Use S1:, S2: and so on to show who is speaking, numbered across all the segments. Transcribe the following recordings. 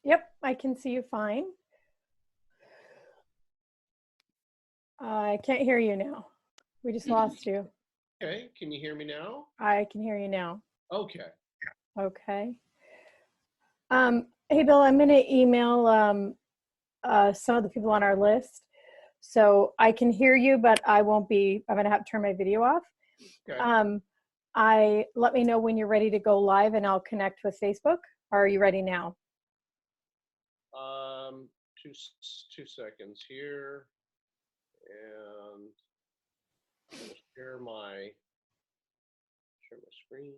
S1: Yep, I can see you fine. I can't hear you now. We just lost you.
S2: Okay, can you hear me now?
S1: I can hear you now.
S2: Okay.
S1: Okay. Hey, Bill, I'm going to email some of the people on our list. So I can hear you, but I'm going to have to turn my video off.
S2: Okay.
S1: Let me know when you're ready to go live and I'll connect with Facebook. Are you ready now?
S2: Two seconds here, and share my screen.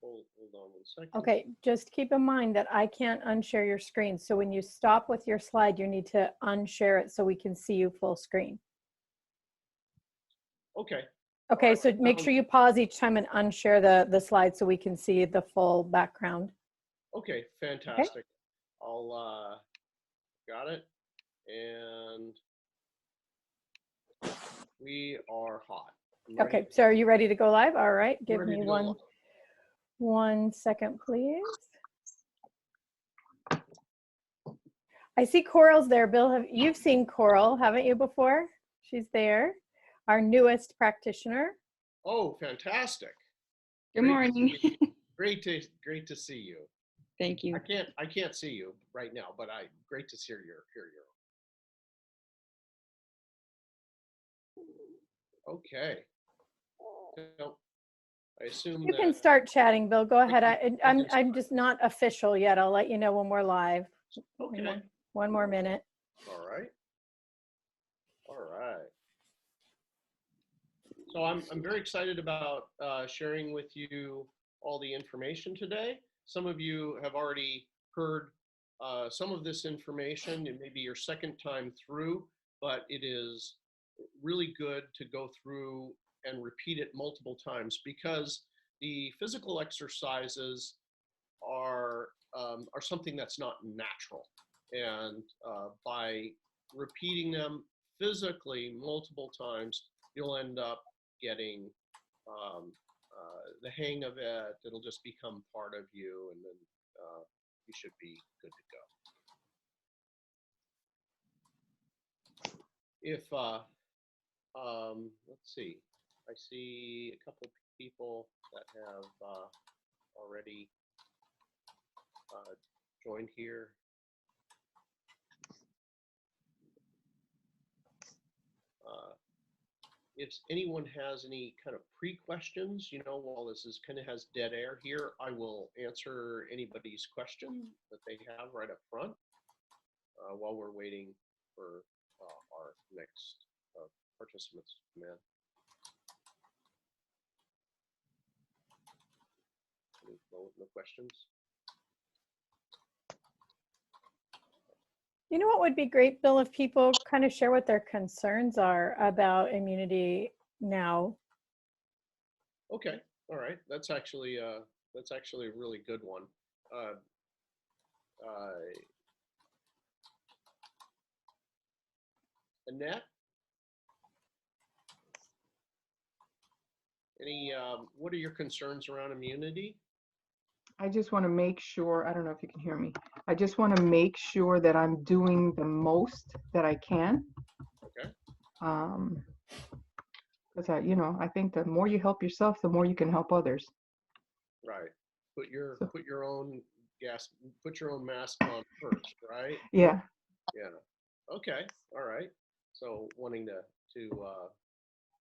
S2: Hold on 1 second.
S1: Okay, just keep in mind that I can't unshare your screen. So when you stop with your slide, you need to unshare it so we can see you full screen.
S2: Okay.
S1: Okay, so make sure you pause each time and unshare the slide so we can see the full background.
S2: Okay, fantastic. Okay. I'll got it, and we are hot.
S1: Okay, so are you ready to go live? All right, give me 1 second, please. I see Coral's there. Bill, you've seen Coral, haven't you, before? She's there, our newest practitioner.
S2: Oh, fantastic!
S3: Good morning.
S2: Great to see you.
S3: Thank you.
S2: I can't see you right now, but great to hear you. Okay. So I assume
S1: you can start chatting, Bill. Go ahead. I'm just not official yet. I'll let you know when we're live.
S2: Okay.
S1: One more minute.
S2: All right. So I'm very excited about sharing with you all the information today. Some of you have already heard some of this information. It may be your second time through, but it is really good to go through and repeat it multiple times, because the physical exercises are something that's not natural. And by repeating them physically multiple times, you'll end up getting the hang of it. It'll just become part of you, and then you should be good to go. If let's see, I see a couple people that have already joined here. If anyone has any kind of pre-questions, while this is kind of has dead air here, I will answer anybody's question that they have right up front while we're waiting for our next participants to come in. No questions?
S1: You know what would be great, Bill, if people kind of share what their concerns are about immunity now.
S2: Okay, all right. That's actually a really good one. Annette, what are your concerns around immunity?
S4: I just want to make sure, I don't know if you can hear me. I just want to make sure that I'm doing the most that I can.
S2: Okay.
S4: Because I think the more you help yourself, the more you can help others.
S2: Right. Put your own mask on first, right?
S4: Yeah.
S2: Yeah. Okay. All right. So wanting to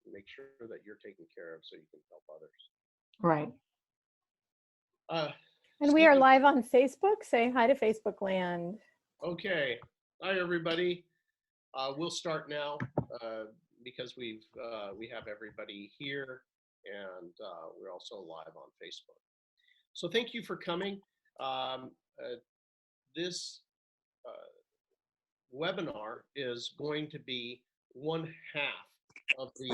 S2: make sure that you're taken care of so you can help others.
S4: Right.
S1: And we are live on Facebook. Say hi to Facebook land.
S2: Okay. Hi, everybody. We'll start now because we have everybody here, and we're also live on Facebook. So thank you for coming. This webinar is going to be 1/2 of the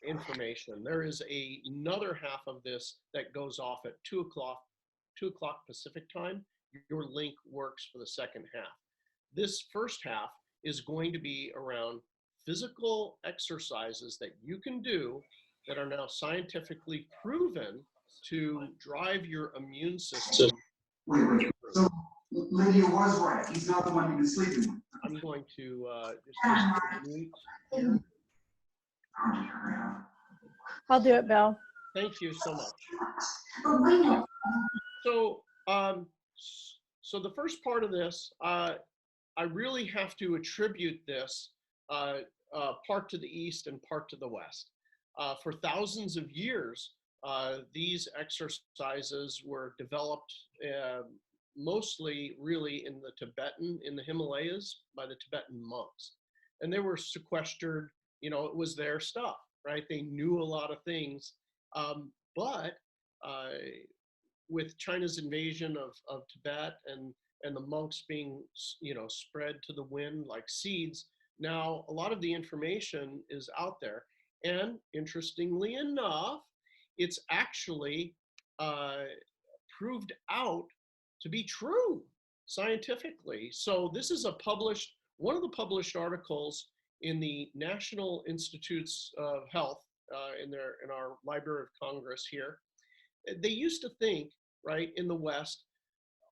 S2: information. There is another half of this that goes off at 2 o'clock Pacific time. Your link works for the second half. This first half is going to be around physical exercises that you can do that are now scientifically proven to drive your immune system.
S5: Lydia was right. He's not the one you've been sleeping with.
S2: I'm going to just mute here.
S1: I'll do it, Bill.
S2: Thank you so much.
S5: But wait a minute.
S2: So, so the first part of this, I really have to attribute this part to the east and part to the west. For thousands of years, these exercises were developed mostly really in the Himalayas by the Tibetan monks. And they were sequestered, you know, it was their stuff, right? They knew a lot of things. But with China's invasion of Tibet and the monks being, you know, spread to the wind like seeds, now a lot of the information is out there. And interestingly enough, it's actually proved out to be true scientifically. So this is one of the published articles in the National Institutes of Health in our Library of Congress here. They used to think, right, in the West,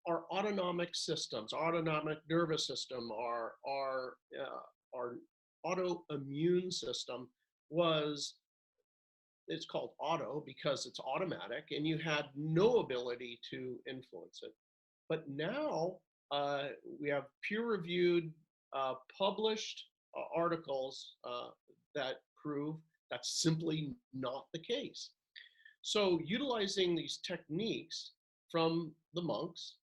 S2: our autonomic systems, our autonomic nervous system, our autoimmune system it's called auto because it's automatic and you had no ability to influence it. But now we have peer-reviewed, published articles that prove that's simply not the case. So utilizing these techniques from the monks,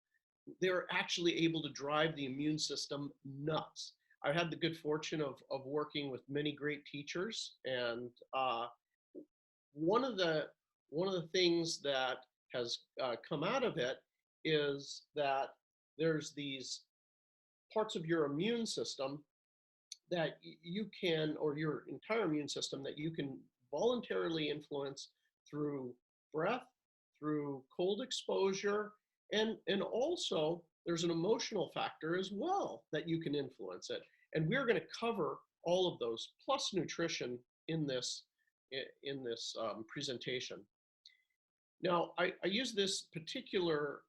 S2: they're actually able to drive the immune system nuts. I've had the good fortune of working with many great teachers, and one of the things that has come out of it is that there's these parts of your immune system that you can, or your entire immune system, that you can voluntarily influence through breath, through cold exposure, and also there's an emotional factor as well that you can influence it. And we're going to cover all of those plus nutrition in this presentation. Now, I use this particular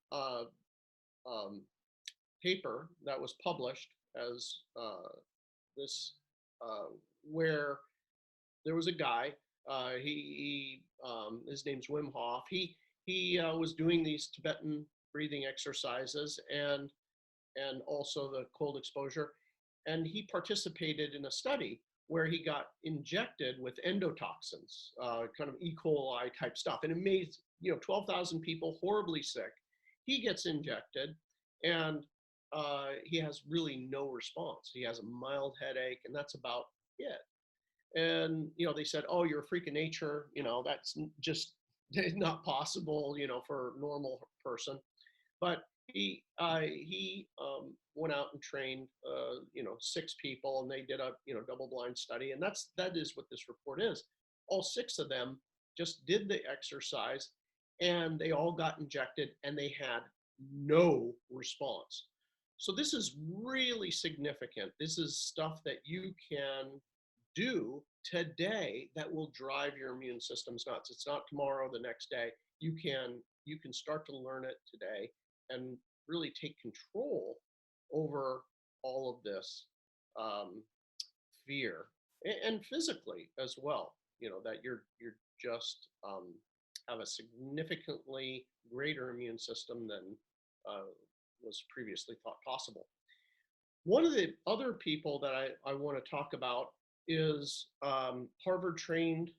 S2: paper that was published as where there was a guy, his name's Wim Hof. He was doing these Tibetan breathing exercises and also the cold exposure. And he participated in a study where he got injected with endotoxins, kind of E. coli type stuff. And it made, 12,000 people horribly sick. He gets injected and he has really no response. He has a mild headache and that's about it. And, they said, oh, you're a freak of nature. That's just not possible, for a normal person. But he went out and trained, 6 people, and they did a, double-blind study. And that is what this report is. All 6 of them just did the exercise, and they all got injected, and they had no response. So this is really significant. This is stuff that you can do today that will drive your immune systems nuts. It's not tomorrow, the next day. You can start to learn it today and really take control over all of this fear, and physically as well. That you're just have a significantly greater immune system than was previously thought possible. One of the other people that I want to talk about is Harvard-trained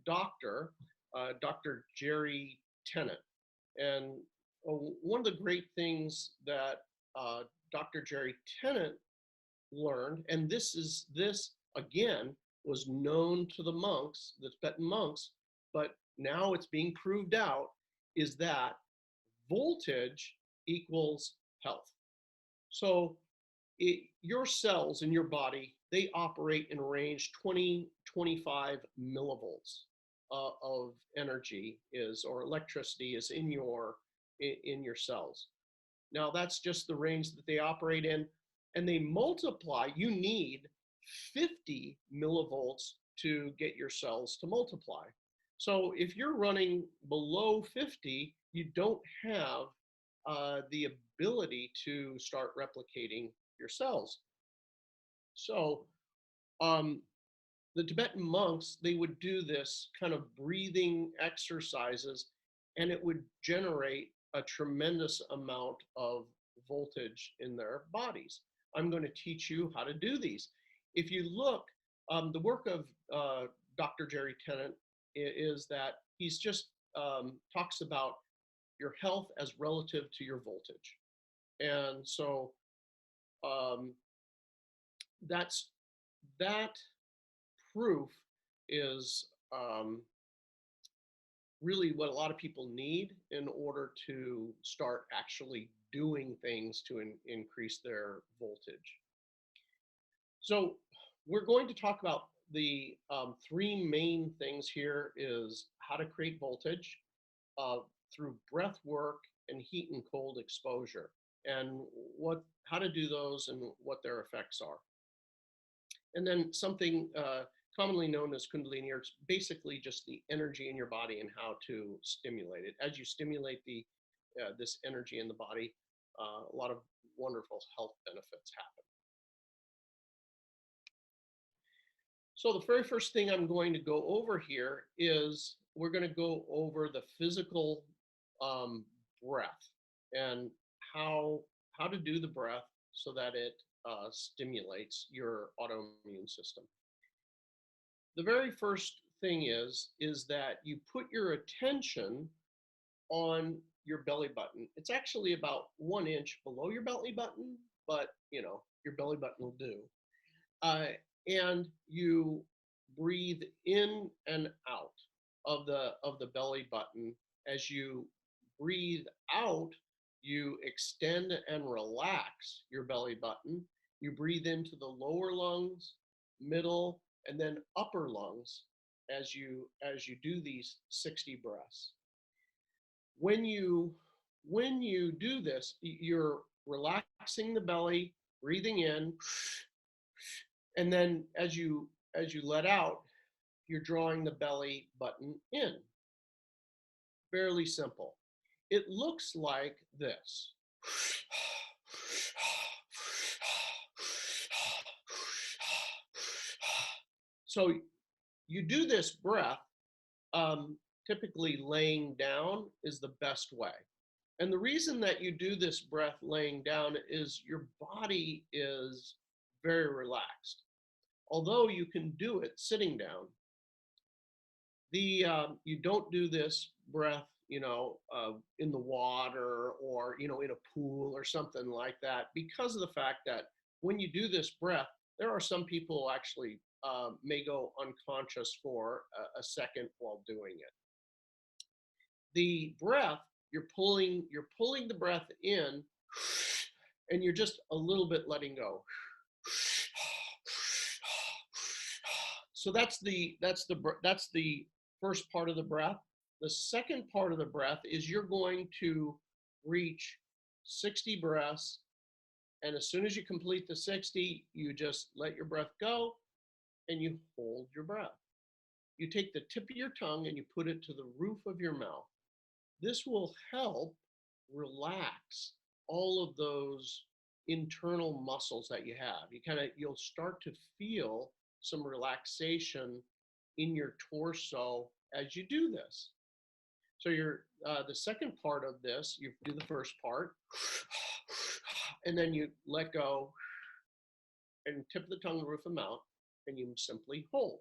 S2: doctor, Dr. Jerry Tennant. And one of the great things that Dr. Jerry Tennant learned, and this again was known to the monks, the Tibetan monks, but now it's being proved out, is that voltage equals health. So your cells in your body, they operate in a range 20-25 millivolts of energy or electricity is in your cells. Now that's just the range that they operate in, and they multiply. You need 50 millivolts to get your cells to multiply. So if you're running below 50, you don't have the ability to start replicating your cells. So the Tibetan monks, they would do this kind of breathing exercises, and it would generate a tremendous amount of voltage in their bodies. I'm going to teach you how to do these. If you look, the work of Dr. Jerry Tennant is that he's just talks about your health as relative to your voltage. And so that proof is really what a lot of people need in order to start actually doing things to increase their voltage. So we're going to talk about the three main things here is how to create voltage through breath work and heat and cold exposure, and how to do those and what their effects are. And then something commonly known as Kundalini, or it's basically just the energy in your body and how to stimulate it. As you stimulate this energy in the body, a lot of wonderful health benefits happen. So the very first thing I'm going to go over here is we're going to go over the physical breath and how to do the breath so that it stimulates your autoimmune system. The very first thing is that you put your attention on your belly button. It's actually about 1 inch below your belly button, but you know, your belly button will do. And you breathe in and out of the belly button. As you breathe out, you extend and relax your belly button. You breathe into the lower lungs, middle, and then upper lungs as you do these 60 breaths. When you do this, you're relaxing the belly, breathing in, and then as you let out, you're drawing the belly button in. Fairly simple. It looks like this. So you do this breath, typically laying down is the best way. And the reason that you do this breath laying down is your body is very relaxed. Although you can do it sitting down, you don't do this breath, in the water or, in a pool or something like that, because of the fact that when you do this breath, there are some people who actually may go unconscious for a second while doing it. The breath, you're pulling the breath in, and you're just a little bit letting go. So that's the first part of the breath. The second part of the breath is you're going to reach 60 breaths, and as soon as you complete the 60, you just let your breath go and you hold your breath. You take the tip of your tongue and you put it to the roof of your mouth. This will help relax all of those internal muscles that you have. You'll start to feel some relaxation in your torso as you do this. So the second part of this, you do the first part, and then you let go and tip the tongue, the roof of the mouth, and you simply hold.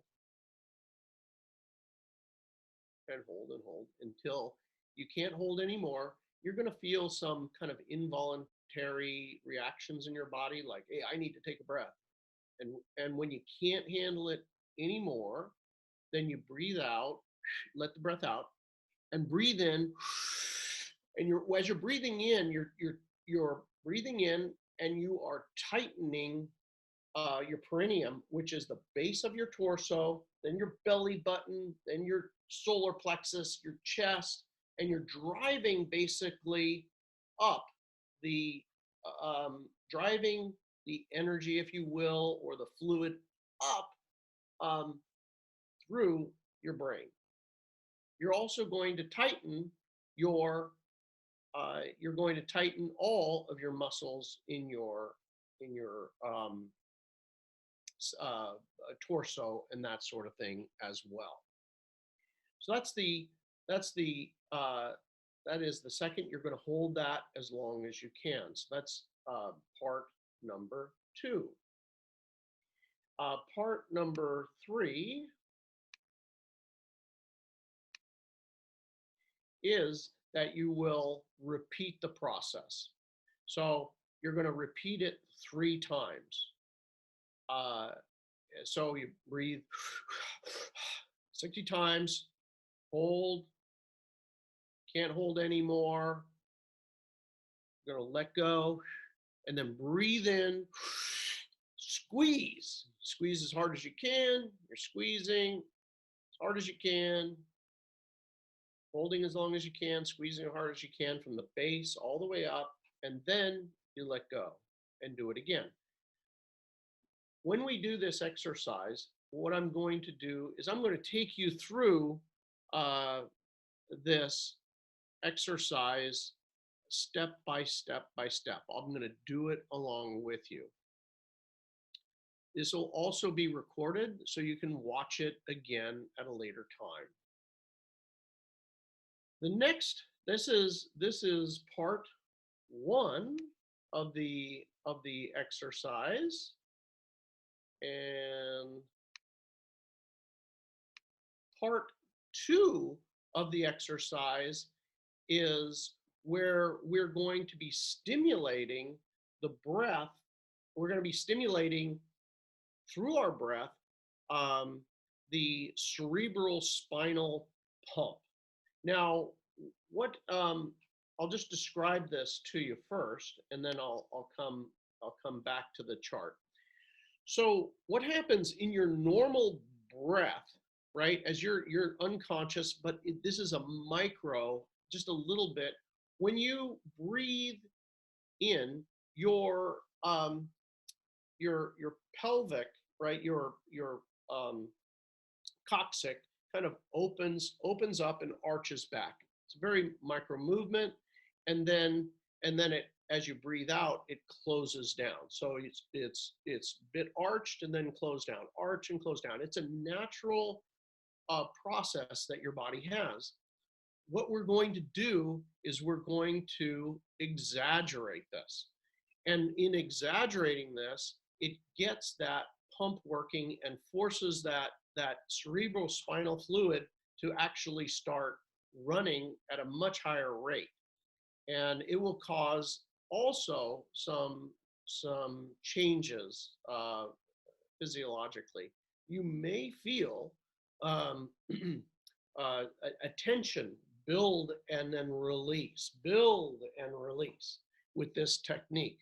S2: And hold and hold until you can't hold anymore. You're going to feel some kind of involuntary reactions in your body, like, hey, I need to take a breath. And when you can't handle it anymore, then you breathe out, let the breath out, and breathe in. And as you're breathing in, you're breathing in, and you are tightening your perineum, which is the base of your torso, then your belly button, then your solar plexus, your chest, and you're driving basically up driving the energy, if you will, or the fluid up through your brain. You're also going to tighten your you're going to tighten all of your muscles in your torso and that sort of thing as well. So that is the second. You're going to hold that as long as you can. So that's part number 2. Part number 3 is that you will repeat the process. So you're going to repeat it 3 times. So you breathe 60 times, hold, can't hold anymore, you're going to let go, and then breathe in, squeeze. Squeeze as hard as you can. You're squeezing as hard as you can, holding as long as you can, squeezing as hard as you can from the base all the way up, and then you let go and do it again. When we do this exercise, what I'm going to do is I'm going to take you through this exercise step by step by step. I'm going to do it along with you. This will also be recorded so you can watch it again at a later time. The next, this is part 1 of the exercise, and part 2 of the exercise is where we're going to be stimulating the breath. We're going to be stimulating through our breath the cerebral spinal pump. Now, what I'll just describe this to you first, and then I'll come back to the chart. So what happens in your normal breath, right? As you're unconscious, but this is a micro, just a little bit. When you breathe in, your pelvic, right? Your coccyx kind of opens up and arches back. It's a very micro movement, and then it, as you breathe out, it closes down. So it's a bit arched and then closed down, arch and close down. It's a natural process that your body has. What we're going to do is we're going to exaggerate this. And in exaggerating this, it gets that pump working and forces that cerebral spinal fluid to actually start running at a much higher rate. And it will cause also some changes physiologically. You may feel a tension build and then release, build and release with this technique.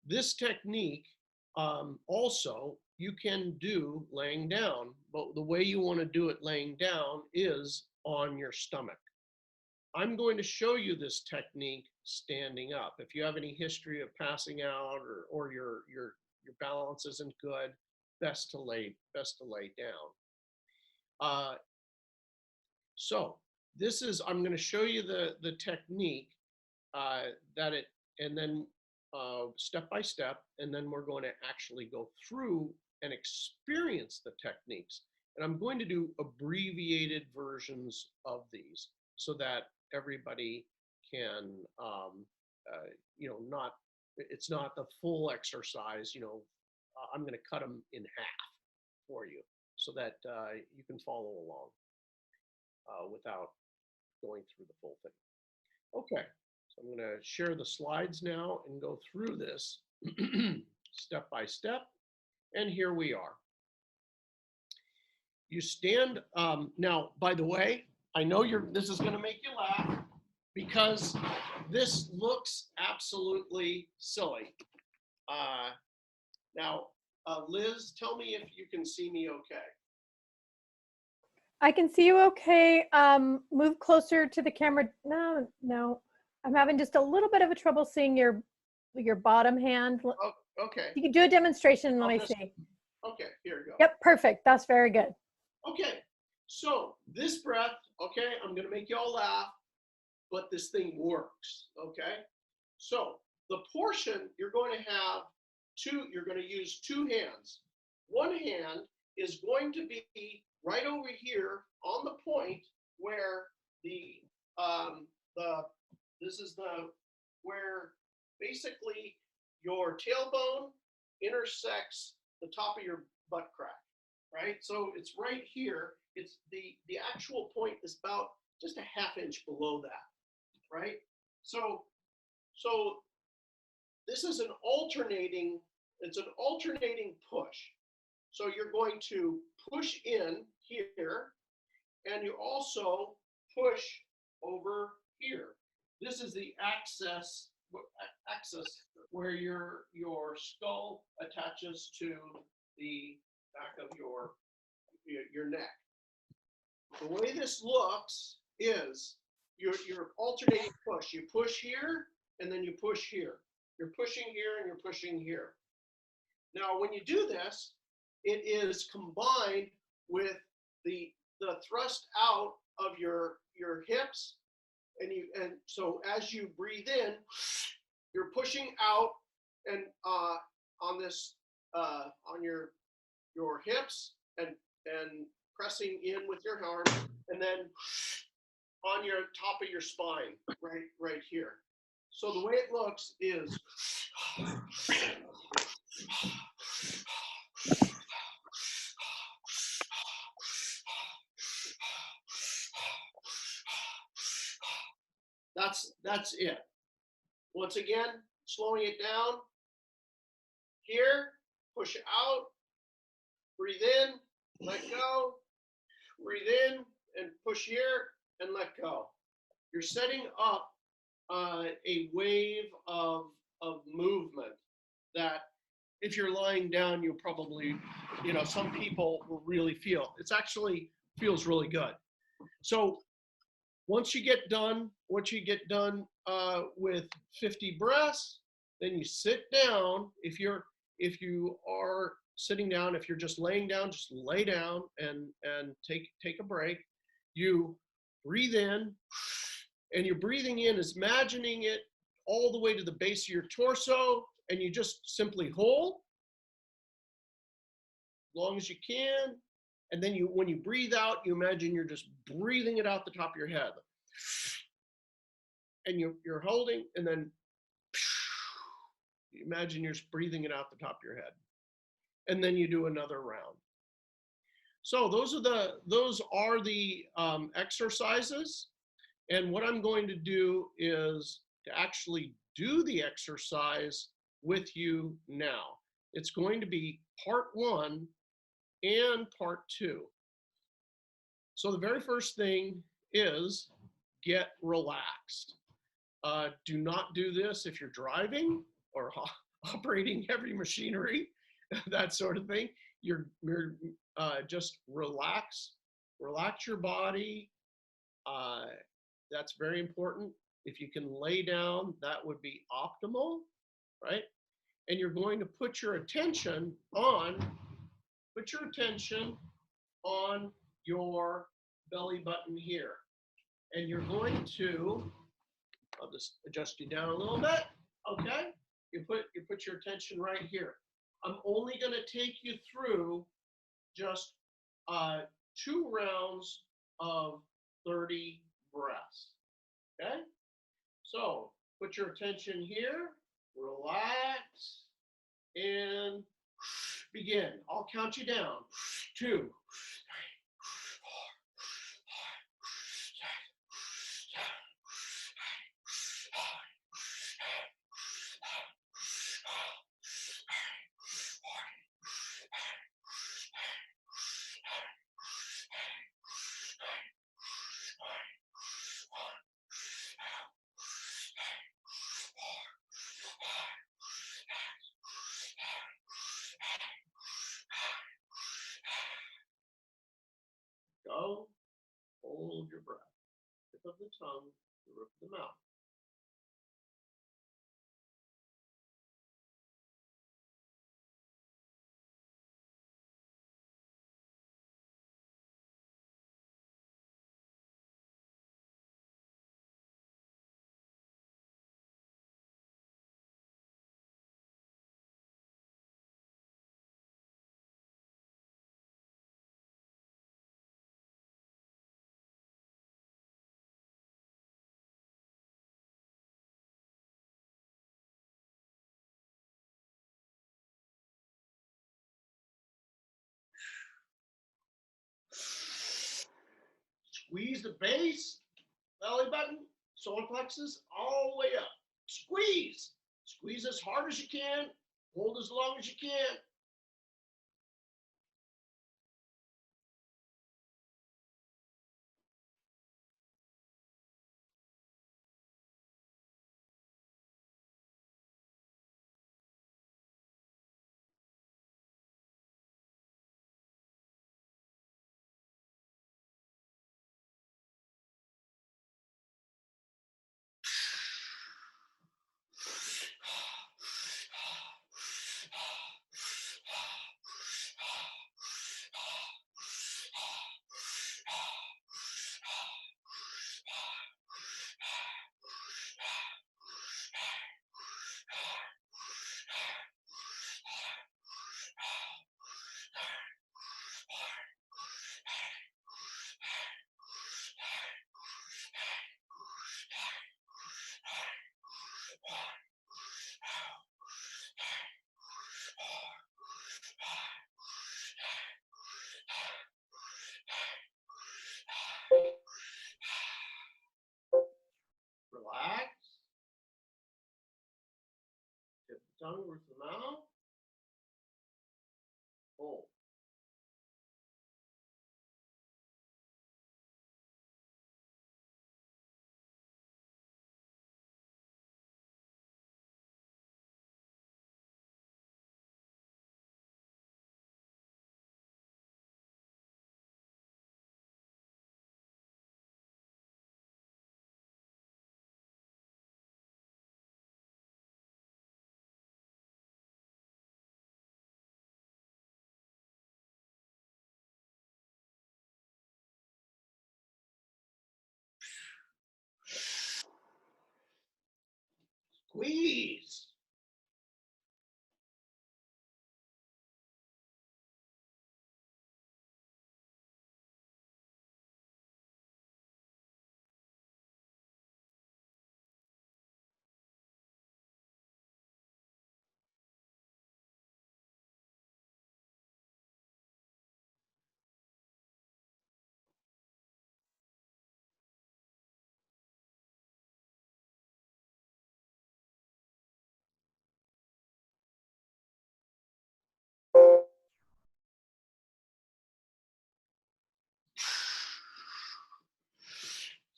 S2: This technique also you can do laying down, but the way you want to do it laying down is on your stomach. I'm going to show you this technique standing up. If you have any history of passing out or your balance isn't good, best to lay down. So this is, I'm going to show you the technique and then step by step, and then we're going to actually go through and experience the techniques. And I'm going to do abbreviated versions of these so that everybody can, it's not the full exercise, I'm going to cut them in half for you so that you can follow along without going through the full thing. Okay, so I'm going to share the slides now and go through this step by step. And here we are. You stand, now, by the way, I know this is going to make you laugh because this looks absolutely silly. Now, Liz, tell me if you can see me okay.
S1: I can see you okay. Move closer to the camera. No. I'm having just a little bit of a trouble seeing your bottom hand.
S2: Oh, okay.
S1: You can do a demonstration and let me see.
S2: Okay, here we go.
S1: Yep, perfect. That's very good.
S2: Okay, so this breath, okay, I'm going to make you all laugh. but this thing works, okay? So the portion, you're going to have you're going to use two hands. One hand is going to be right over here on the point where this is where basically your tailbone intersects the top of your butt crack, right? So it's right here. It's the actual point is about just a half inch below that, right? So this is it's an alternating push. So you're going to push in here, and you also push over here. This is the axis where your skull attaches to the back of your neck. The way this looks is you're alternating push. You push here, and then you push here. You're pushing here, and you're pushing here. Now, when you do this, it is combined with the thrust out of your hips, and so as you breathe in, you're pushing out and on this on your hips and pressing in with your arm, and then on your top of your spine, right here. So the way it looks is that's it. Once again, slowing it down. Here, push out, breathe in, let go, breathe in and push here and let go. You're setting up a wave of movement that if you're lying down, you'll probably, some people will really feel. It's actually feels really good. So once you get done with 50 breaths, then you sit down. If you are sitting down, if you're just laying down, just lay down and take a break. You breathe in, and you're breathing in is imagining it all the way to the base of your torso, and you just simply hold as long as you can. And then when you breathe out, you imagine you're just breathing it out the top of your head. And you're holding, and then you imagine you're just breathing it out the top of your head. And then you do another round. So those are the exercises. And what I'm going to do is to actually do the exercise with you now. It's going to be part 1 and part 2. So the very first thing is get relaxed. Do not do this if you're driving or operating heavy machinery, that sort of thing. You're just relax your body. That's very important. If you can lay down, that would be optimal, right? And you're going to put your attention on your belly button here. And you're going to, I'll just adjust you down a little bit, okay? You put your attention right here. I'm only gonna take you through just 2 rounds of 30 breaths, okay? So put your attention here, relax, and begin. I'll count you down. 2, 3, 4, 5, 6, Go, hold your breath. Tip of the tongue, the roof of the mouth. Squeeze the base, belly button, solar plexus, all the way up. Squeeze. Squeeze as hard as you can. Hold as long as you can. Relax. Tip the tongue roof the mouth. Hold. Squeeze.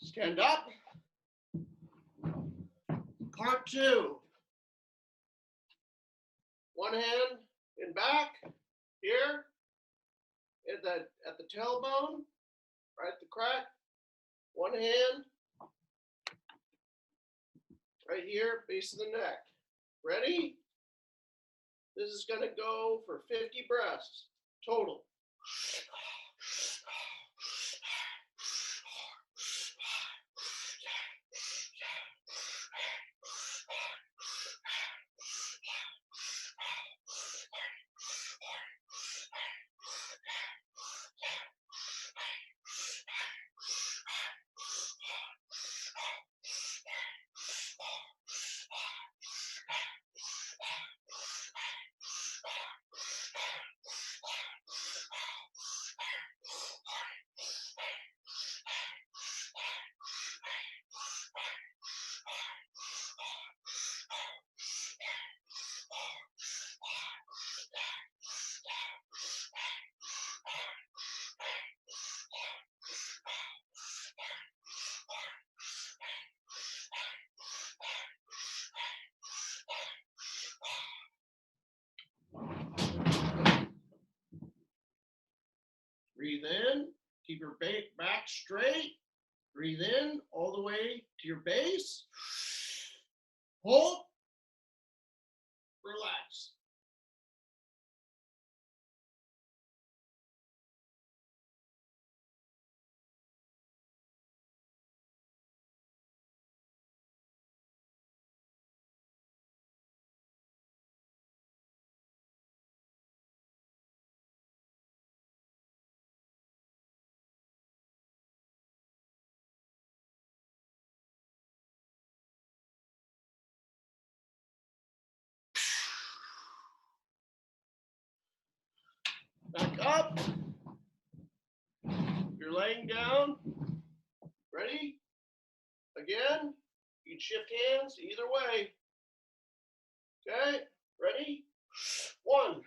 S2: Stand up. Part 2. One hand in back, here, at the tailbone, right at the crack. One hand, right here, base of the neck. Ready? This is gonna go for 50 breaths, total. Breathe in, keep your back straight. Breathe in all the way to your base. Hold. Relax. Back up. You're laying down. Ready? Again, you can shift hands either way. Okay, ready? 1.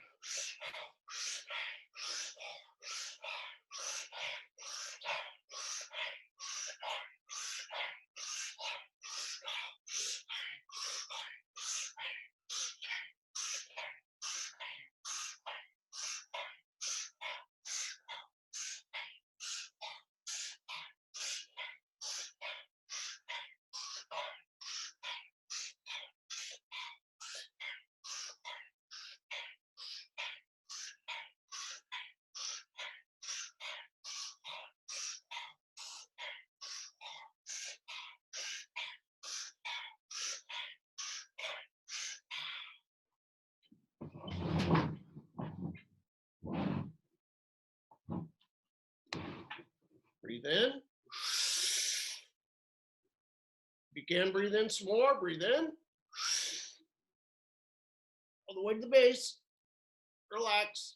S2: Breathe in. If you can breathe in some more, breathe in. All the way to the base. Relax.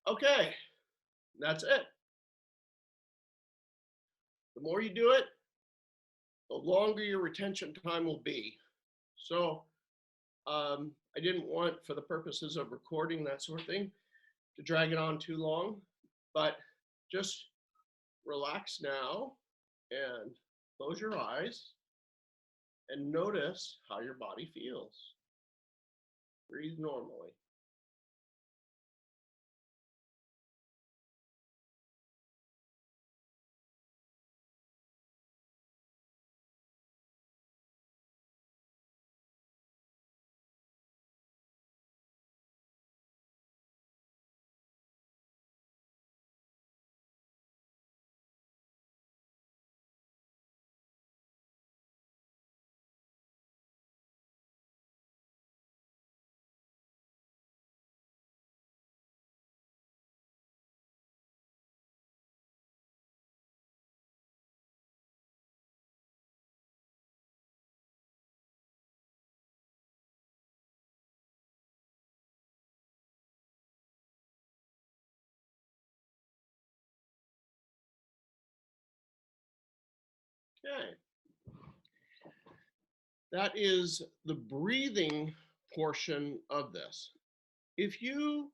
S2: Okay, that's it. The more you do it, the longer your retention time will be. So I didn't want, for the purposes of recording that sort of thing, to drag it on too long, but just relax now and close your eyes and notice how your body feels. Breathe normally. Okay. That is the breathing portion of this. If you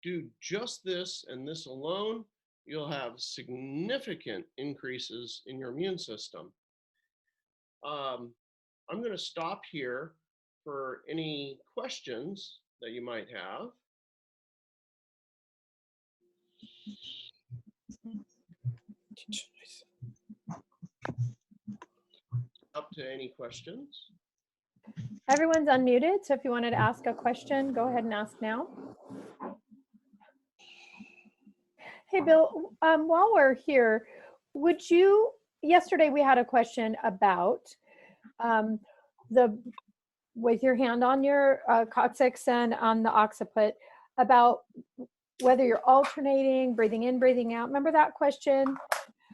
S2: do just this and this alone, you'll have significant increases in your immune system. I'm going to stop here for any questions that you might have. Up to any questions.
S1: Everyone's unmuted, so if you wanted to ask a question, go ahead and ask now. Hey, Bill, while we're here, would you, yesterday we had a question about with your hand on your coccyx and on the occiput, about whether you're alternating, breathing in, breathing out. Remember that question?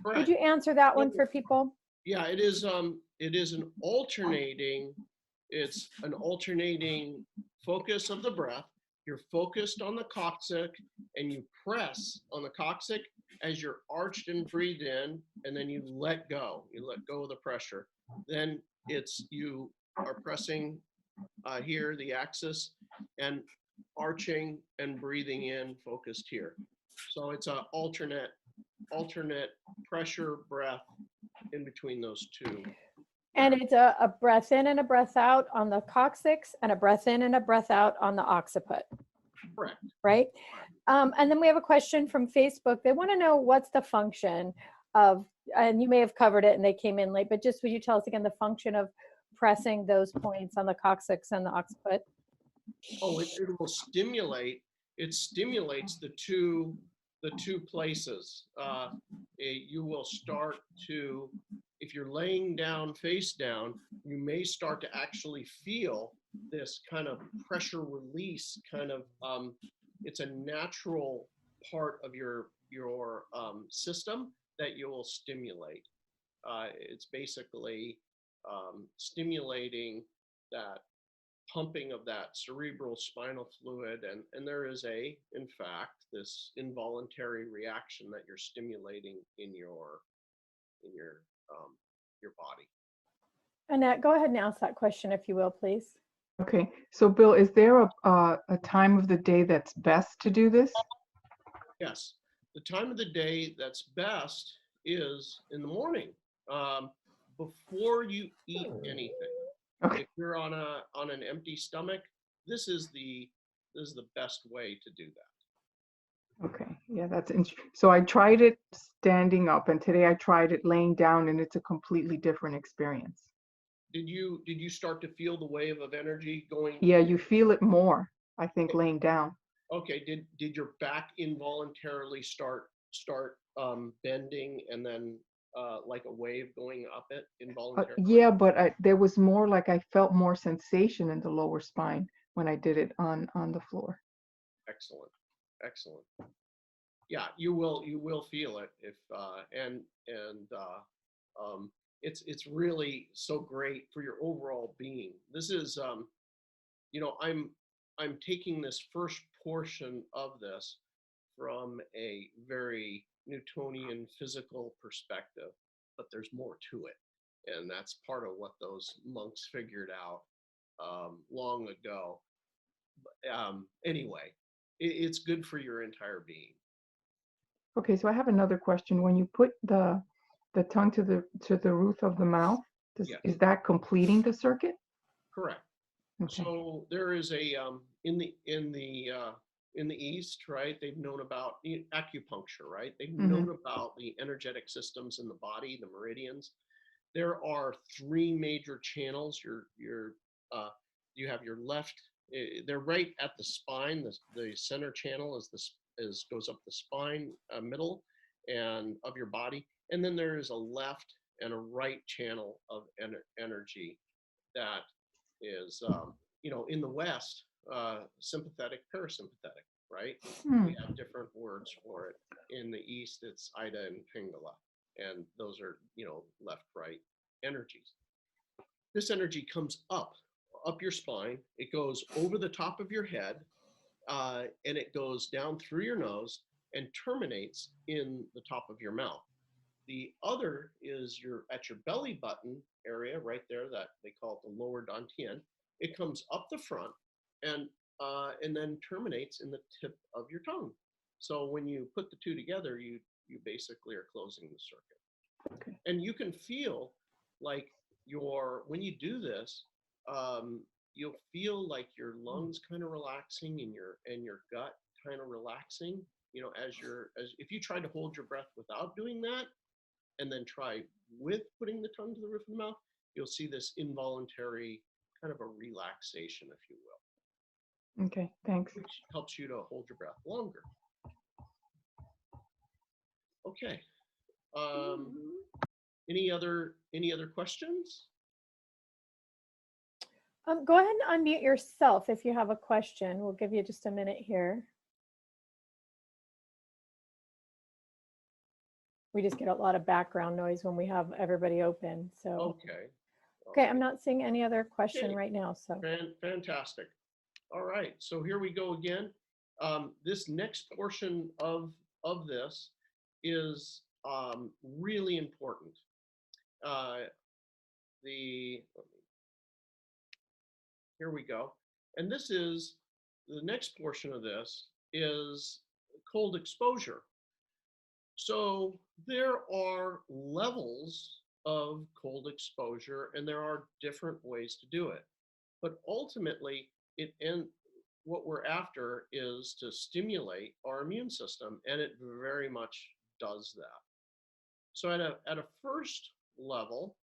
S2: Correct.
S1: Would you answer that one for people?
S2: Yeah, it is an alternating, it's an alternating focus of the breath. You're focused on the coccyx and you press on the coccyx as you're arched and breathe in, and then you let go. You let go of the pressure. Then you are pressing here, the axis, and arching and breathing in, focused here. So it's an alternate pressure breath in between those two.
S1: And it's a breath in and a breath out on the coccyx, and a breath in and a breath out on the occiput.
S2: Correct.
S1: Right? And then we have a question from Facebook. They want to know what's the function of, and you may have covered it and they came in late, but just would you tell us again the function of pressing those points on the coccyx and the occiput?
S2: Oh, it will stimulate. It stimulates the two the two places. You will start to, if you're laying down face down, you may start to actually feel this kind of pressure release kind of, it's a natural part of your system that you will stimulate. It's basically stimulating that pumping of that cerebral spinal fluid, and there is in fact, this involuntary reaction that you're stimulating in your body.
S1: Annette, go ahead and ask that question if you will, please.
S4: Okay, so Bill, is there a time of the day that's best to do this?
S2: Yes, the time of the day that's best is in the morning, before you eat anything.
S4: Okay.
S2: If you're on an empty stomach, this is the best way to do that.
S4: Okay, yeah, so I tried it standing up, and today I tried it laying down, and it's a completely different experience.
S2: Did you start to feel the wave of energy going?
S4: Yeah, you feel it more, I think, laying down.
S2: Okay. Did your back involuntarily start bending, and then like a wave going up it involuntarily?
S4: Yeah, but there was more, like I felt more sensation in the lower spine when I did it on the floor.
S2: Excellent. Yeah, you will feel it if it's really so great for your overall being. This is I'm taking this first portion of this from a very Newtonian physical perspective, but there's more to it, and that's part of what those monks figured out long ago. Anyway, it's good for your entire being.
S4: Okay, so I have another question. When you put the tongue to the roof of the mouth,
S2: Yes.
S4: is that completing the circuit?
S2: Correct.
S4: Okay.
S2: So there is a in the East, right? They've known about acupuncture, right? They've known about the energetic systems in the body, the meridians. There are three major channels. You have your left. They're right at the spine. The center channel goes up the spine, middle, and of your body. And then there is a left and a right channel of energy that is, in the West, sympathetic, parasympathetic, right? We have different words for it. In the East, it's Ida and Pingala, and those are, left, right energies. This energy comes up your spine. It goes over the top of your head, and it goes down through your nose and terminates in the top of your mouth. The other is at your belly button area right there, that they call it the lower dantian. It comes up the front and then terminates in the tip of your tongue. So when you put the two together, you basically are closing the circuit.
S4: Okay.
S2: And you can feel like when you do this, you'll feel like your lungs kind of relaxing and your gut kind of relaxing. As if you try to hold your breath without doing that, and then try with putting the tongue to the roof of the mouth, you'll see this involuntary kind of a relaxation, if you will.
S4: Okay, thanks.
S2: Which helps you to hold your breath longer. Okay. Any other questions?
S1: Go ahead and unmute yourself if you have a question. We'll give you just a minute here. We just get a lot of background noise when we have everybody open. So okay, I'm not seeing any other question right now. So
S2: fantastic. All right, so here we go again. This next portion of this is really important. Here we go. And this is the next portion of this is cold exposure. So there are levels of cold exposure, and there are different ways to do it. But ultimately, what we're after is to stimulate our immune system, and it very much does that. So at a first level,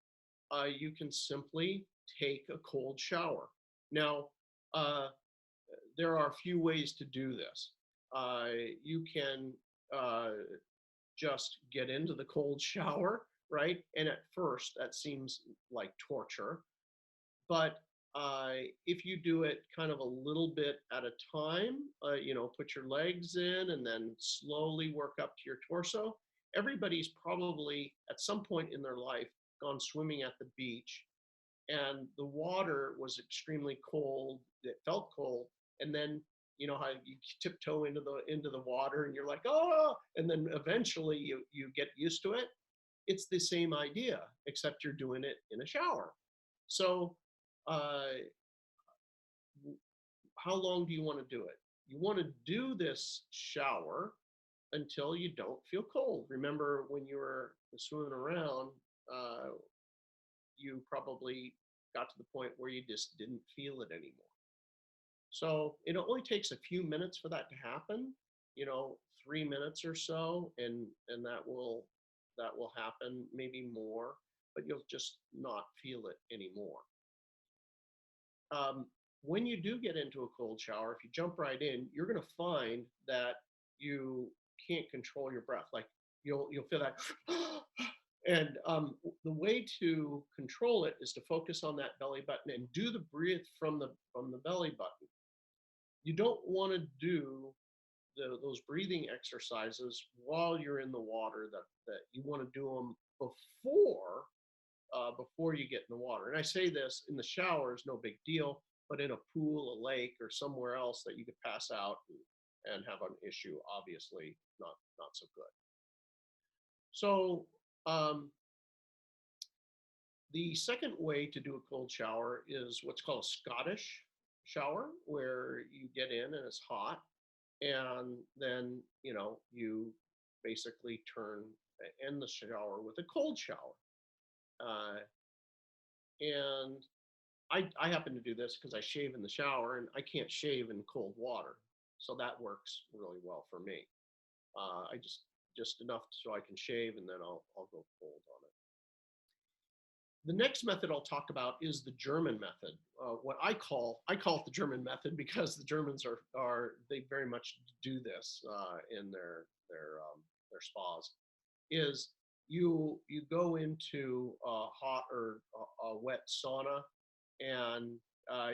S2: you can simply take a cold shower. Now, there are a few ways to do this. You can just get into the cold shower, right? And at first, that seems like torture. But if you do it kind of a little bit at a time, put your legs in and then slowly work up to your torso. Everybody's probably at some point in their life gone swimming at the beach, and the water was extremely cold. It felt cold, and then you know how you tiptoe into the water, and you're like, oh, and then eventually you get used to it. It's the same idea, except you're doing it in a shower. So uh, how long do you want to do it? You want to do this shower until you don't feel cold. Remember when you were swimming around, you probably got to the point where you just didn't feel it anymore. So it only takes a few minutes for that to happen, 3 minutes or so, and that will happen, maybe more, but you'll just not feel it anymore. When you do get into a cold shower, if you jump right in, you're going to find that you can't control your breath. Like you'll feel that, and the way to control it is to focus on that belly button and do the breathe from the belly button. You don't want to do those breathing exercises while you're in the water. That you want to do them before you get in the water. And I say this, in the shower is no big deal, but in a pool, a lake, or somewhere else that you could pass out and have an issue, obviously not so good. So the second way to do a cold shower is what's called a Scottish shower, where you get in and it's hot, and then you basically end the shower with a cold shower. And I happen to do this because I shave in the shower, and I can't shave in cold water, so that works really well for me. I just enough so I can shave, and then I'll go cold on it. The next method I'll talk about is the German method. What I call it the German method because the Germans they very much do this in their spas. Is you go into a hot or a wet sauna, and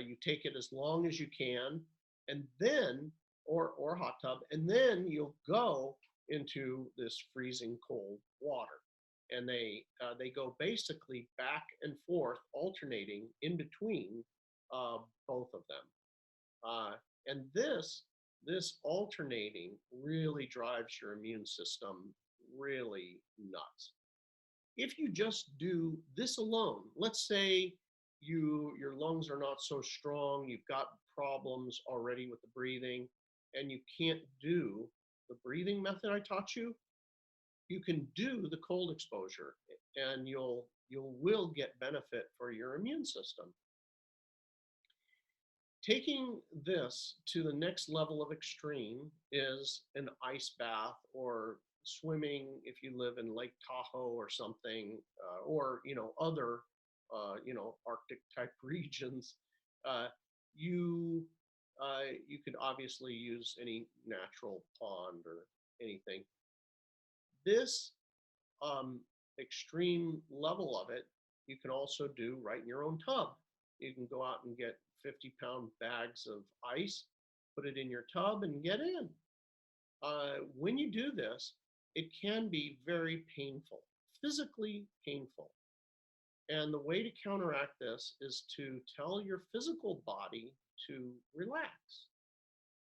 S2: you take it as long as you can, and then or hot tub, and then you'll go into this freezing cold water. And they go basically back and forth, alternating in between both of them. And this alternating really drives your immune system really nuts. If you just do this alone, let's say your lungs are not so strong, you've got problems already with the breathing, and you can't do the breathing method I taught you, you can do the cold exposure, and you will get benefit for your immune system. Taking this to the next level of extreme is an ice bath, or swimming if you live in Lake Tahoe or something, or other Arctic type regions. You could obviously use any natural pond or anything. This extreme level of it, you can also do right in your own tub. You can go out and get 50-pound bags of ice, put it in your tub, and get in. When you do this, it can be very painful, physically painful. And the way to counteract this is to tell your physical body to relax.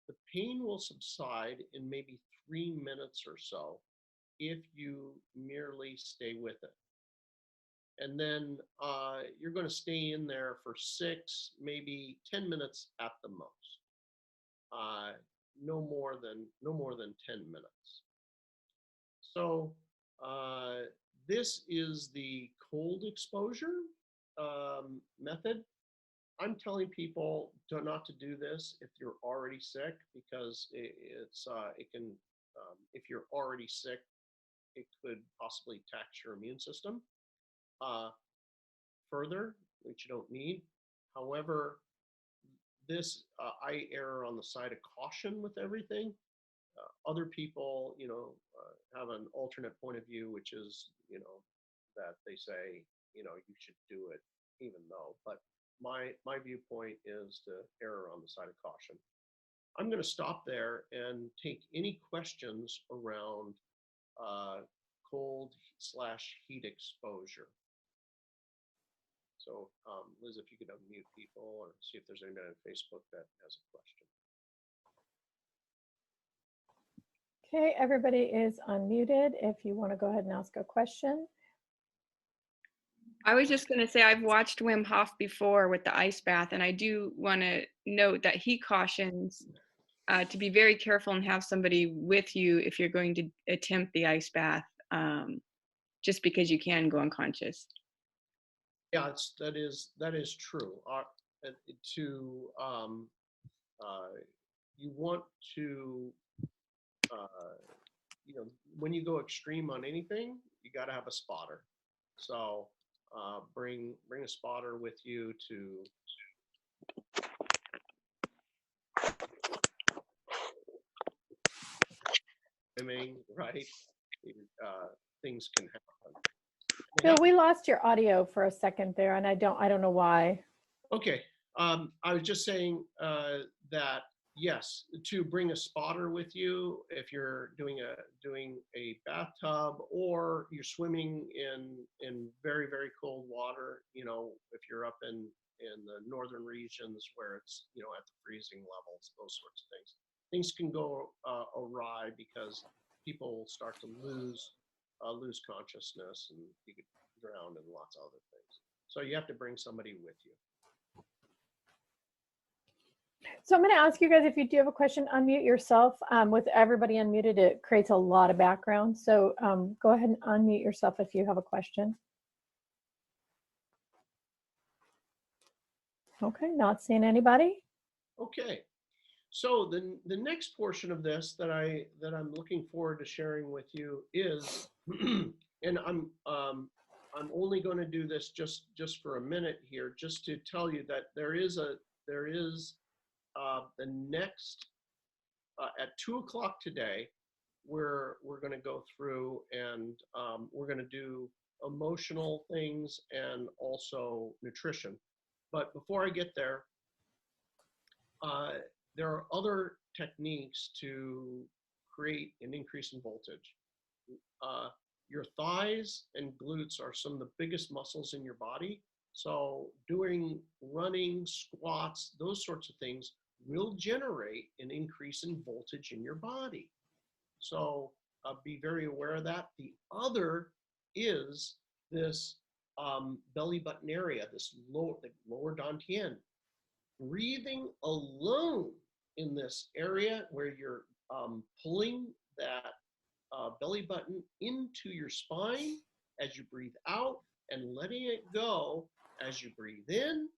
S2: The pain will subside in maybe 3 minutes or so if you merely stay with it. And then you're going to stay in there for 6, maybe 10 minutes at the most. No more than 10 minutes. So this is the cold exposure method. I'm telling people not to do this if you're already sick, because it can, if you're already sick, it could possibly tax your immune system further, which you don't need. However, this I err on the side of caution with everything. other people, have an alternate point of view, which is, that they say, you should do it even though. But my viewpoint is to err on the side of caution. I'm going to stop there and take any questions around cold/heat exposure. So, Liz, if you could unmute people or see if there's anybody on Facebook that has a question.
S1: Okay, everybody is unmuted. If you want to go ahead and ask a question.
S3: I was just going to say I've watched Wim Hof before with the ice bath, and I do want to note that he cautions to be very careful and have somebody with you if you're going to attempt the ice bath, just because you can go unconscious.
S2: Yeah, that is true. You want to, when you go extreme on anything, you got to have a spotter. So bring a spotter with you to. Swimming, right? Things can happen.
S1: Bill, we lost your audio for a second there, and I don't know why.
S2: Okay. I was just saying that yes, to bring a spotter with you if you're doing a bathtub or you're swimming in very, very cold water. If you're up in the northern regions where it's at the freezing levels, those sorts of things. Things can go awry because people start to lose consciousness, and you could drown and lots of other things. So you have to bring somebody with you.
S1: So I'm going to ask you guys, if you do have a question, unmute yourself. With everybody unmuted, it creates a lot of background. So go ahead and unmute yourself if you have a question. Okay, not seeing anybody.
S2: Okay. So the next portion of this that I'm looking forward to sharing with you is, and I'm only going to do this just for a minute here, just to tell you that there is the next at 2:00 today, we're going to go through and we're going to do emotional things and also nutrition. But before I get there are other techniques to create an increase in voltage. Your thighs and glutes are some of the biggest muscles in your body. So doing running, squats, those sorts of things will generate an increase in voltage in your body. So be very aware of that. The other is this belly button area, this lower dantian. Breathing alone in this area where you're pulling that belly button into your spine as you breathe out and letting it go as you breathe in.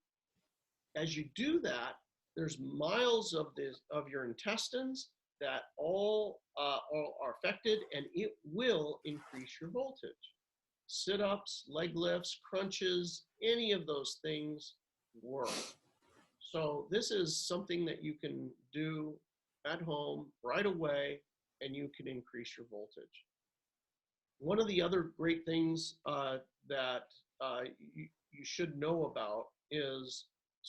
S2: As you do that, there's miles of your intestines that all are affected, and it will increase your voltage. Sit-ups, leg lifts, crunches, any of those things work. So this is something that you can do at home right away, and you can increase your voltage. One of the other great things that you should know about is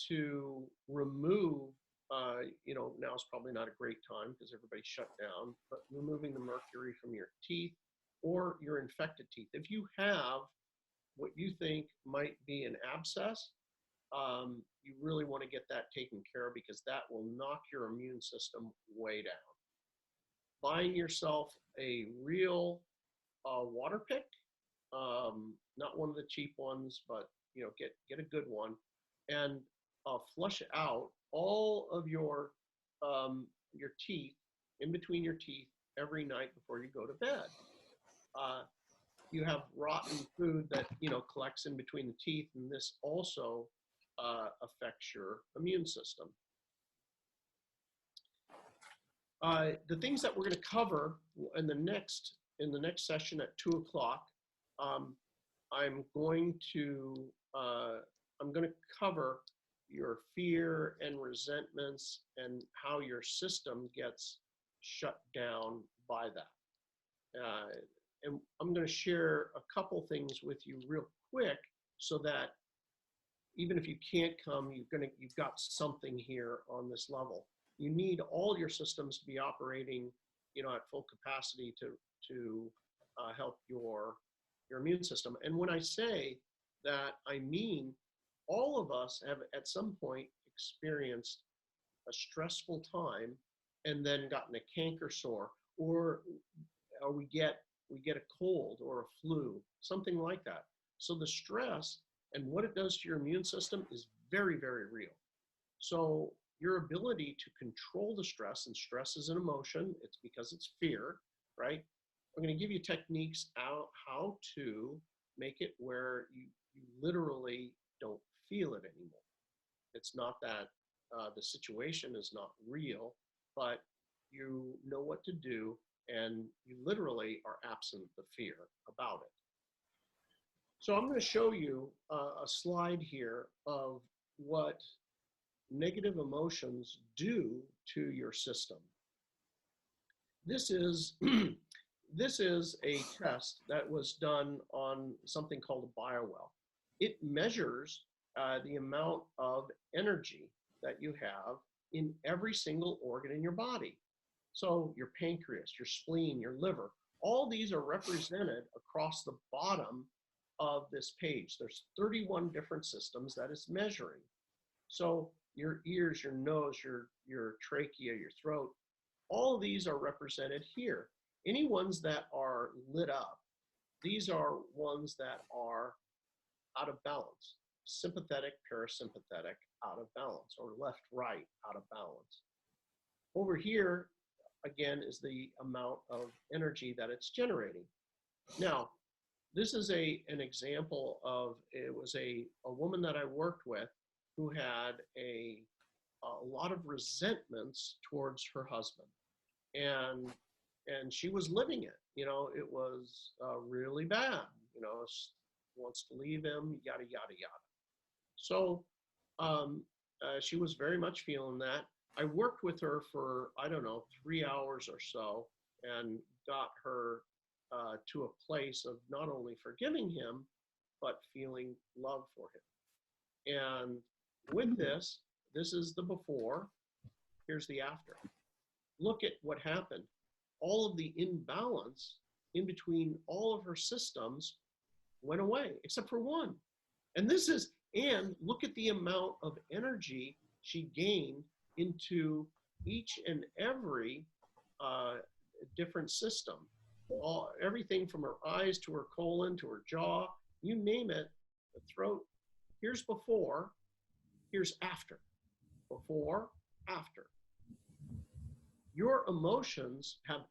S2: to remove, now is probably not a great time because everybody's shut down, but removing the mercury from your teeth or your infected teeth. If you have what you think might be an abscess, you really want to get that taken care of because that will knock your immune system way down. Buying yourself a real water pick, not one of the cheap ones, but get a good one, and flush out all of your teeth, in between your teeth, every night before you go to bed. You have rotten food that collects in between the teeth, and this also affects your immune system. The things that we're going to cover in the next session at 2:00, I'm going to cover your fear and resentments and how your system gets shut down by that. And I'm going to share a couple things with you real quick so that even if you can't come, you've got something here on this level. You need all your systems to be operating, at full capacity to help your immune system. And when I say that, I mean all of us have at some point experienced a stressful time and then gotten a canker sore, or we get a cold or a flu, something like that. So the stress and what it does to your immune system is very, very real. So your ability to control the stress, and stress is an emotion, it's because it's fear, right? I'm going to give you techniques out how to make it where you literally don't feel it anymore. It's not that the situation is not real, but you know what to do, and you literally are absent the fear about it. So I'm going to show you a slide here of what negative emotions do to your system. This is this is a test that was done on something called a BioWell. It measures the amount of energy that you have in every single organ in your body. So your pancreas, your spleen, your liver, all these are represented across the bottom of this page. There's 31 different systems that it's measuring. So your ears, your nose, your trachea, your throat, all of these are represented here. Any ones that are lit up, these are ones that are out of balance. Sympathetic, parasympathetic, out of balance, or left, right, out of balance. Over here, again, is the amount of energy that it's generating. Now, this is an example of, it was a woman that I worked with who had a lot of resentments towards her husband. And she was living it, it was really bad, wants to leave him, yada, yada, yada. So she was very much feeling that. I worked with her for, 3 hours or so, and got her to a place of not only forgiving him, but feeling love for him. And with this is the before, here's the after. Look at what happened. All of the imbalance in between all of her systems went away, except for one. And look at the amount of energy she gained into each and every different system. Everything from her eyes to her colon to her jaw, you name it, the throat. Here's before, here's after. Before, after. Your emotions have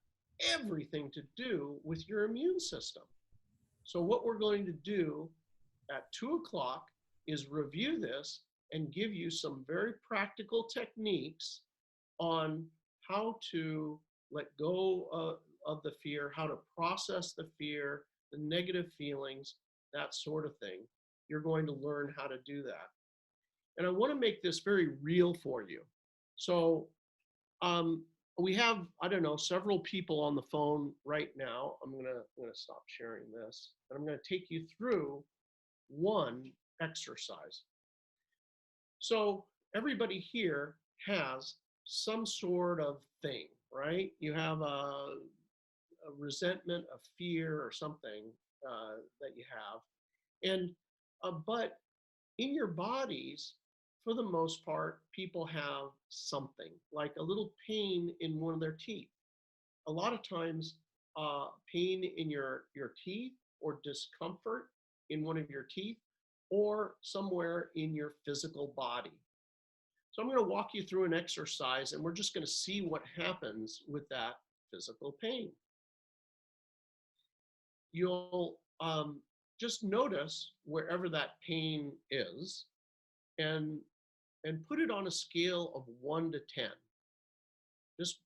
S2: everything to do with your immune system. So what we're going to do at 2 o'clock is review this and give you some very practical techniques on how to let go of the fear, how to process the fear, the negative feelings, that sort of thing. You're going to learn how to do that. And I want to make this very real for you. So we have, several people on the phone right now. I'm gonna stop sharing this, and I'm gonna take you through one exercise. So everybody here has some sort of thing, right? You have a resentment, a fear, or something that you have. And, but in your bodies, for the most part, people have something, like a little pain in one of their teeth. A lot of times, pain in your teeth, or discomfort in one of your teeth, or somewhere in your physical body. So I'm going to walk you through an exercise, and we're just going to see what happens with that physical pain. You'll just notice wherever that pain is, and put it on a scale of 1 to 10. Just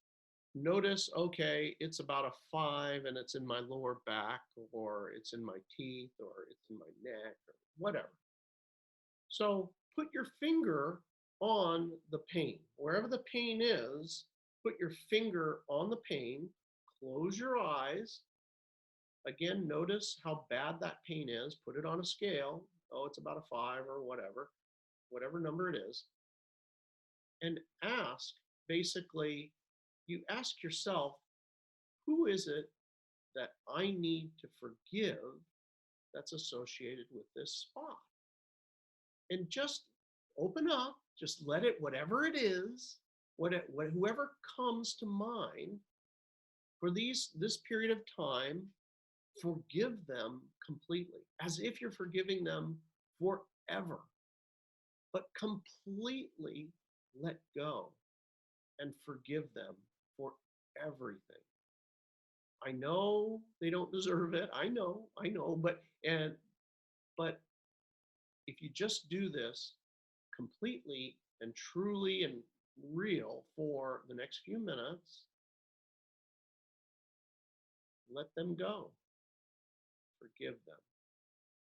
S2: notice, okay, it's about a 5, and it's in my lower back, or it's in my teeth, or it's in my neck, or whatever. So put your finger on the pain. Wherever the pain is, put your finger on the pain, close your eyes. Again, notice how bad that pain is. Put it on a scale. Oh, it's about a 5 or whatever number it is. And ask, basically, you ask yourself, who is it that I need to forgive that's associated with this spot? And just open up, just let it, whatever it is, whoever comes to mind for this period of time, forgive them completely, as if you're forgiving them forever, but completely let go and forgive them for everything. I know they don't deserve it. I know, but if you just do this completely and truly and real for the next few minutes, let them go. Forgive them.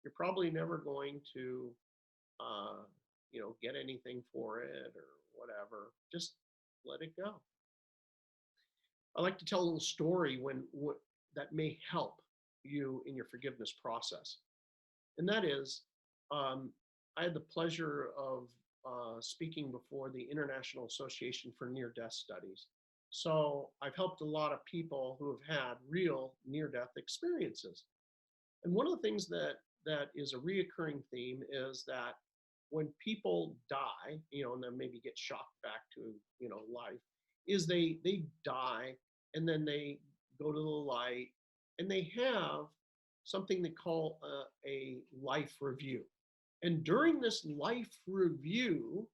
S2: You're probably never going to, get anything for it or whatever. Just let it go. I like to tell a little story that may help you in your forgiveness process. And that is, I had the pleasure of speaking before the International Association for Near-Death Studies. So I've helped a lot of people who have had real near-death experiences. And one of the things that is a reoccurring theme is that when people die, and then maybe get shocked back to, life, is they die and then they go to the light and they have something they call a life review. And during this life review,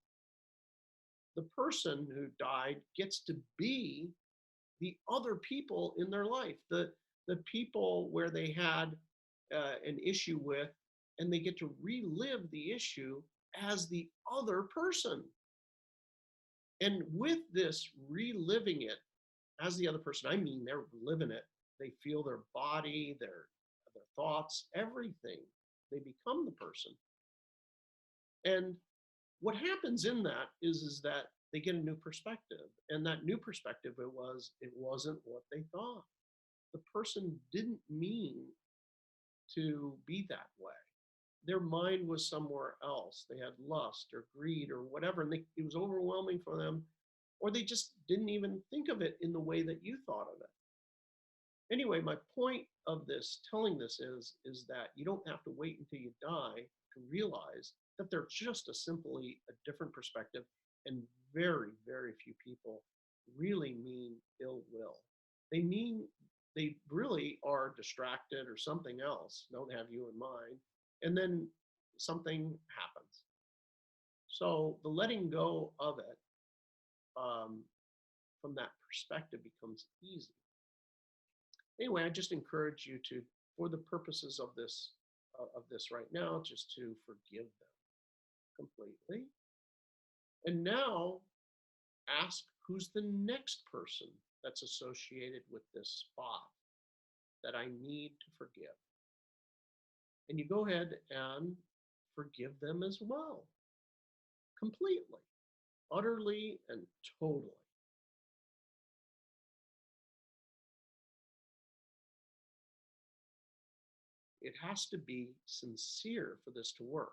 S2: the person who died gets to be the other people in their life, the people where they had an issue with, and they get to relive the issue as the other person. And with this reliving it as the other person, I mean, they're living it. They feel their body, their thoughts, everything. They become the person. And what happens in that is that they get a new perspective. And that new perspective, it wasn't what they thought. The person didn't mean to be that way. Their mind was somewhere else. They had lust or greed or whatever, and it was overwhelming for them, or they just didn't even think of it in the way that you thought of it. Anyway, my point of telling this is that you don't have to wait until you die to realize that they're just simply a different perspective, and very, very few people really mean ill will. They really are distracted or something else, don't have you in mind, and then something happens. So the letting go of it from that perspective becomes easy. Anyway, I just encourage you to, for the purposes of this right now, just to forgive them completely. And now ask, who's the next person that's associated with this spot that I need to forgive? And you go ahead and forgive them as well, completely, utterly, and totally. It has to be sincere for this to work.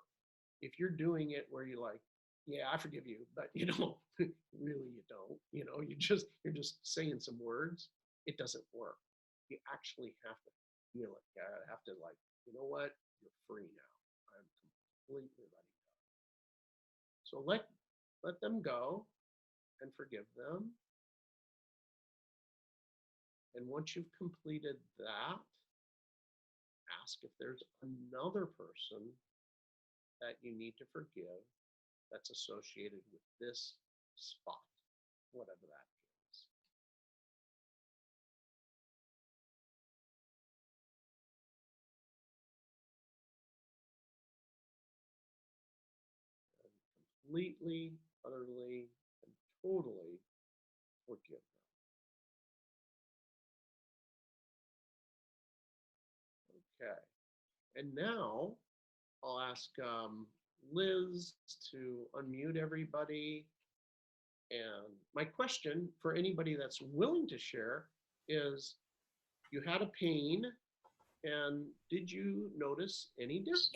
S2: If you're doing it where you're like, yeah, I forgive you, but really you don't, you're just saying some words, it doesn't work. You actually have to feel it. You have to you know what? You're free now. I'm completely letting go. So let them go and forgive them. And once you've completed that, ask if there's another person that you need to forgive that's associated with this spot, whatever that is. And completely, utterly, and totally forgive them. Okay. And now I'll ask Liz to unmute everybody And my question for anybody that's willing to share is, you had a pain, and did you notice any difference?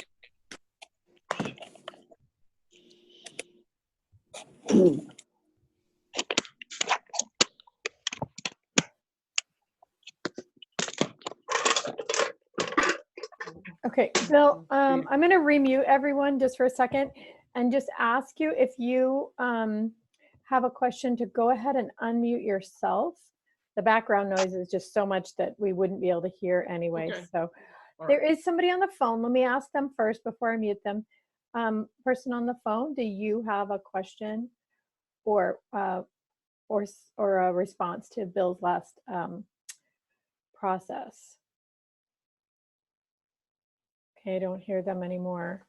S1: Okay, Bill, I'm going to remute everyone just for a second and just ask you if you have a question to go ahead and unmute yourself. The background noise is just so much that we wouldn't be able to hear anyway.
S2: Okay.
S1: So
S2: All
S1: there
S2: right.
S1: is somebody on the phone. Let me ask them first before I mute them. Person on the phone, do you have a question or a response to Bill's last process? Okay, I don't hear them anymore.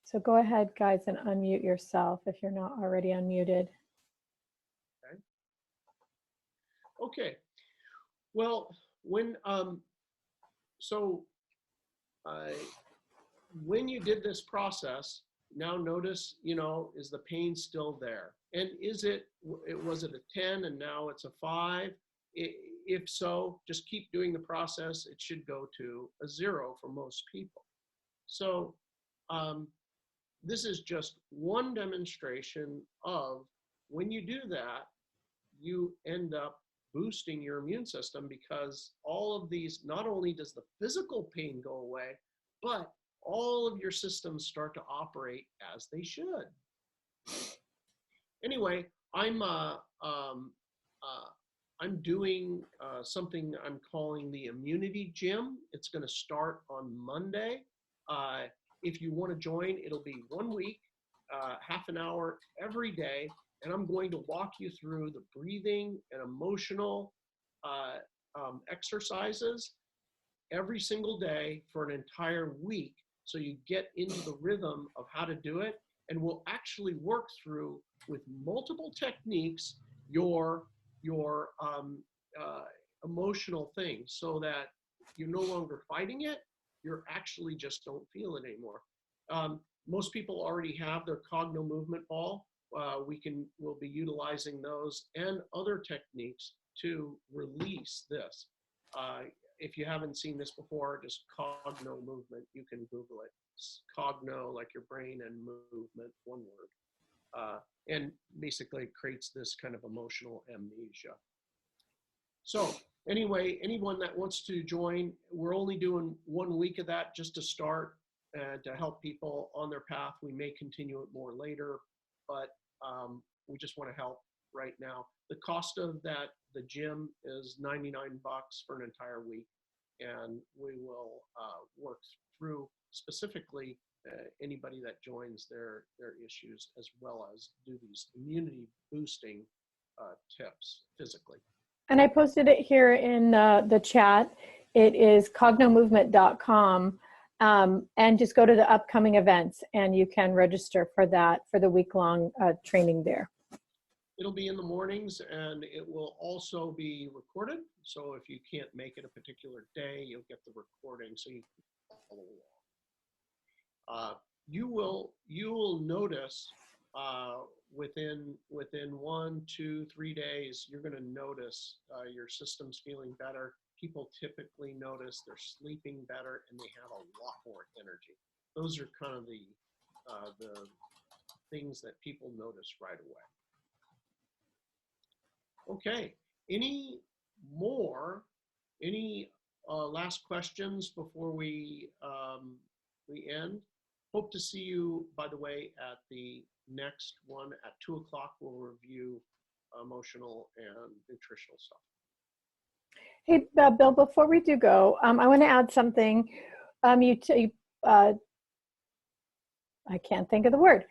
S1: So go ahead, guys, and unmute yourself if you're not already unmuted.
S2: Okay. Well, when when you did this process, now notice, is the pain still there? And was it a 10 and now it's a 5? If so, just keep doing the process. It should go to a 0 for most people. So this is just one demonstration of when you do that, you end up boosting your immune system, because all of these, not only does the physical pain go away, but all of your systems start to operate as they should. Anyway, I'm doing something I'm calling the Immunity Gym. It's going to start on Monday. If you want to join, it'll be 1 week, half an hour every day. And I'm going to walk you through the breathing and emotional exercises every single day for an entire week, so you get into the rhythm of how to do it. And we'll actually work through, with multiple techniques, your emotional things, so that you're no longer fighting it. You're actually just don't feel it anymore. Most people already have their Cogno movement ball. We'll be utilizing those and other techniques to release this. If you haven't seen this before, just Cogno movement, you can Google it. It's Cogno, like your brain, and movement, one word. And basically it creates this kind of emotional amnesia. So anyway, anyone that wants to join, we're only doing 1 week of that just to start and to help people on their path. We may continue it more later, but we just want to help right now. The cost of the gym is $99 for an entire week, and we will work through specifically anybody that joins their issues, as well as do these immunity boosting tips physically.
S1: And I posted it here in the chat. It is cognomovement.com. And just go to the upcoming events and you can register for that, for the week-long training there.
S2: It'll be in the mornings, and it will also be recorded. So if you can't make it a particular day, you'll get the recording so you can follow along. You will notice within 1, 2, 3 days, you're going to notice your system's feeling better. People typically notice they're sleeping better and they have a lot more energy. Those are kind of the things that people notice right away. Okay, any last questions before we end? Hope to see you, by the way, at the next one at 2 o'clock. We'll review emotional and nutritional stuff.
S1: Hey, Bill, before we do go, I want to add something. I can't think of the word.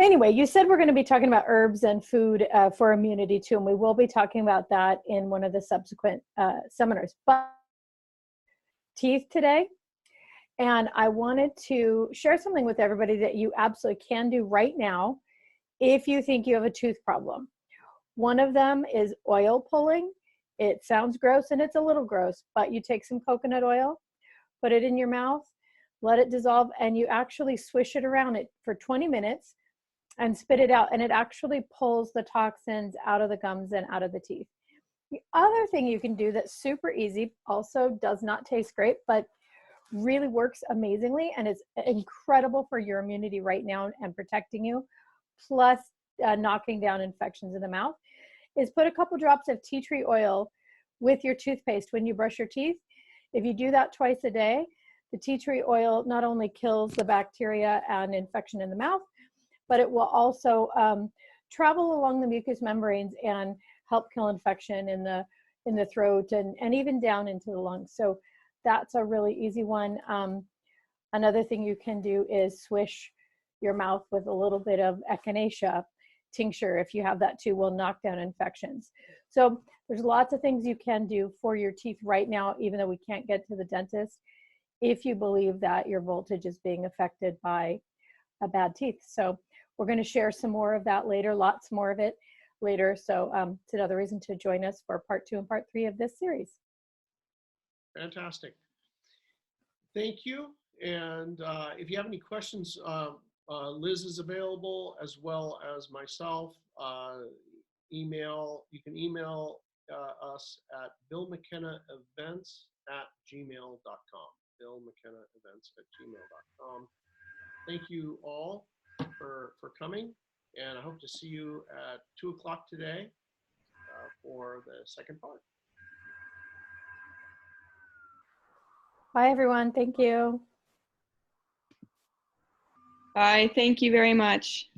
S1: Anyway, you said we're going to be talking about herbs and food for immunity too, and we will be talking about that in one of the subsequent seminars. But teeth today, and I wanted to share something with everybody that you absolutely can do right now if you think you have a tooth problem. One of them is oil pulling. It sounds gross, and it's a little gross, but you take some coconut oil, put it in your mouth, let it dissolve, and you actually swish it around it for 20 minutes. and spit it out, and it actually pulls the toxins out of the gums and out of the teeth. The other thing you can do that's super easy, also does not taste great, but really works amazingly and is incredible for your immunity right now and protecting you, plus knocking down infections in the mouth, is put a couple drops of tea tree oil with your toothpaste when you brush your teeth. If you do that twice a day, the tea tree oil not only kills the bacteria and infection in the mouth, but it will also travel along the mucous membranes and help kill infection in the throat and even down into the lungs. So that's a really easy one. Another thing you can do is swish your mouth with a little bit of echinacea tincture. If you have that too, will knock down infections. So there's lots of things you can do for your teeth right now, even though we can't get to the dentist, if you believe that your voltage is being affected by a bad teeth. So we're going to share some more of that later, lots more of it later. So it's another reason to join us for part 2 and part 3 of this series.
S2: Fantastic. Thank you. And if you have any questions, Liz is available as well as myself. You can email us at billmckennaevents@gmail.com. billmckennaevents@gmail.com. Thank you all for coming, and I hope to see you at 2 o'clock today for the second part.
S1: Bye, everyone. Thank you.
S3: Bye. Thank you very much.